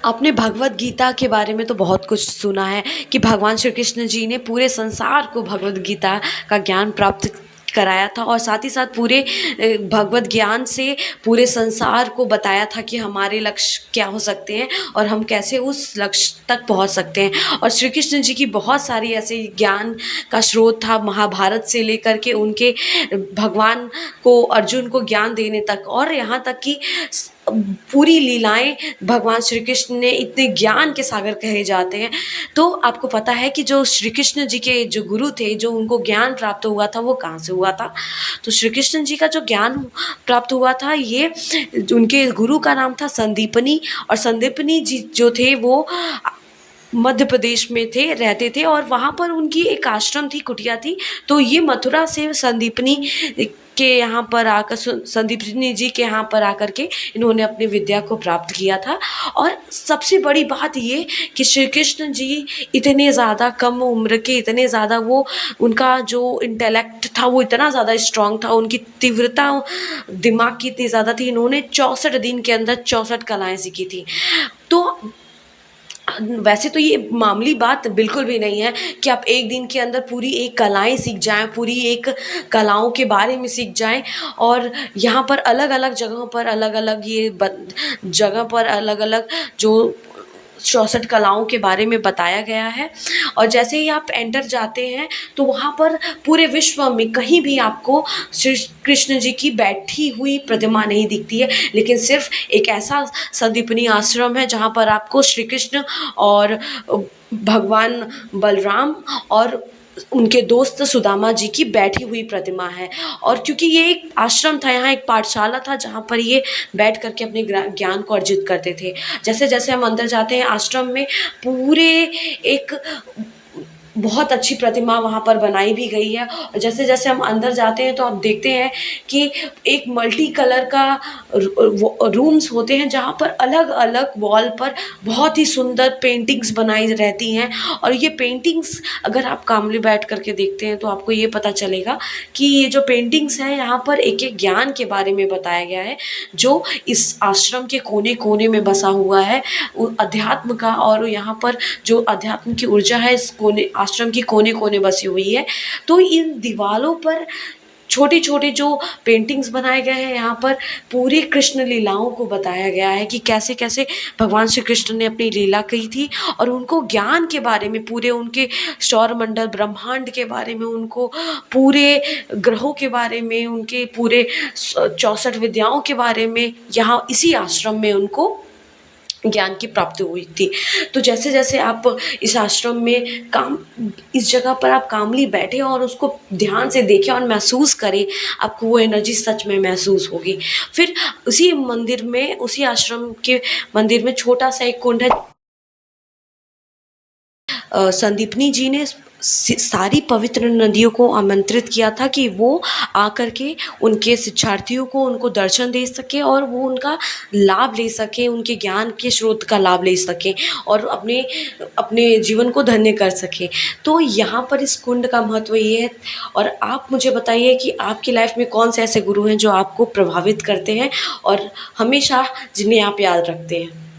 आपने भगवत गीता के बारे में तो बहुत कुछ सुना है कि भगवान श्री कृष्ण जी ने पूरे संसार को भगवत गीता का ज्ञान प्राप्त कराया था और साथ ही साथ पूरे भगवत ज्ञान से पूरे संसार को बताया था कि हमारे लक्ष्य क्या हो सकते हैं और हम कैसे उस लक्ष्य तक पहुंच सकते हैं। और श्री कृष्ण जी की बहुत सारी ऐसे ज्ञान का स्रोत था, महाभारत से लेकर के उनके भगवान को अर्जुन को ज्ञान देने तक, और यहाँ तक कि पूरी लीलाएं भगवान श्री कृष्ण ने इतने ज्ञान के सागर कहे जाते हैं। तो आपको पता है कि जो श्री कृष्ण जी के जो गुरु थे, जो उनको ज्ञान प्राप्त हुआ था, वो कहाँ से हुआ था? तो श्री कृष्ण जी का जो ज्ञान प्राप्त हुआ था, ये उनके गुरु का नाम था संदीपनी। और संदीपनी जी जो थे वो मध्य प्रदेश में रहते थे और वहाँ पर उनकी एक आश्रम थी, कुटिया थी। तो ये मथुरा से संदीपनी के यहाँ पर आकर, संदीपनी जी के यहाँ पर आकर के इन्होंने अपनी विद्या को प्राप्त किया था। और सबसे बड़ी बात ये कि श्री कृष्ण जी इतने ज़्यादा कम उम्र के, इतने ज़्यादा वो, उनका जो इंटेलेक्ट था वो इतना ज़्यादा स्ट्रांग था, उनकी तीव्रता दिमाग की इतनी ज़्यादा थी। इन्होंने 64 दिन के अंदर 64 कलाएँ सीखी थी। तो वैसे तो ये मामूली बात बिल्कुल भी नहीं है कि आप एक दिन के अंदर पूरी एक कलाएँ सीख जाएँ, पूरी एक कलाओं के बारे में सीख जाएँ। और यहाँ पर अलग-अलग जगहों पर अलग-अलग जगह पर अलग-अलग जो 64 कलाओं के बारे में बताया गया है। और जैसे ही आप एंटर जाते हैं तो वहाँ पर पूरे विश्व में कहीं भी आपको श्री कृष्ण जी की बैठी हुई प्रतिमा नहीं दिखती है, लेकिन सिर्फ एक ऐसा संदीपनी आश्रम है जहाँ पर आपको श्री कृष्ण और भगवान बलराम और उनके दोस्त सुदामा जी की बैठी हुई प्रतिमा है। और क्योंकि ये एक आश्रम था, यहाँ एक पाठशाला था जहाँ पर ये बैठ करके अपने ज्ञान को अर्जित करते थे। जैसे जैसे हम अंदर जाते हैं आश्रम में, पूरे एक बहुत अच्छी प्रतिमा वहाँ पर बनाई भी गई है। और जैसे जैसे हम अंदर जाते हैं तो आप देखते हैं कि एक मल्टी कलर का रूम्स होते हैं जहाँ पर अलग अलग वॉल पर बहुत ही सुंदर पेंटिंग्स बनाई रहती हैं। और ये पेंटिंग्स अगर आप कामली बैठ करके देखते हैं तो आपको ये पता चलेगा कि ये जो पेंटिंग्स हैं यहाँ पर एक एक ज्ञान के बारे में बताया गया है, जो इस आश्रम के कोने कोने में बसा हुआ है अध्यात्म का। और यहाँ पर जो अध्यात्म की ऊर्जा है इस कोने, आश्रम की कोने कोने बसी हुई है। तो इन दीवारों पर छोटे छोटे जो पेंटिंग्स बनाए गए हैं, यहाँ पर पूरी कृष्ण लीलाओं को बताया गया है कि कैसे कैसे भगवान श्री कृष्ण ने अपनी लीला की थी। और उनको ज्ञान के बारे में, पूरे उनके सौरमंडल ब्रह्मांड के बारे में, उनको पूरे ग्रहों के बारे में, उनके पूरे 64 विद्याओं के बारे में यहाँ इसी आश्रम में उनको ज्ञान की प्राप्ति हुई थी। तो जैसे जैसे आप इस आश्रम में काम, इस जगह पर आप कामली बैठे और उसको ध्यान से देखें और महसूस करें, आपको वो एनर्जी सच में महसूस होगी। फिर उसी मंदिर में, उसी आश्रम के मंदिर में छोटा सा एक कुंड है। संदीपनी जी ने सारी पवित्र नदियों को आमंत्रित किया था कि वो आकर के उनके शिक्षार्थियों को, उनको दर्शन दे सके और वो उनका लाभ ले सकें, उनके ज्ञान के स्रोत का लाभ ले सकें और अपने अपने जीवन को धन्य कर सकें। तो यहाँ पर इस कुंड का महत्व ये है। और आप मुझे बताइए कि आपकी लाइफ में कौन से ऐसे गुरु हैं जो आपको प्रभावित करते हैं और हमेशा जिन्हें आप याद रखते हैं?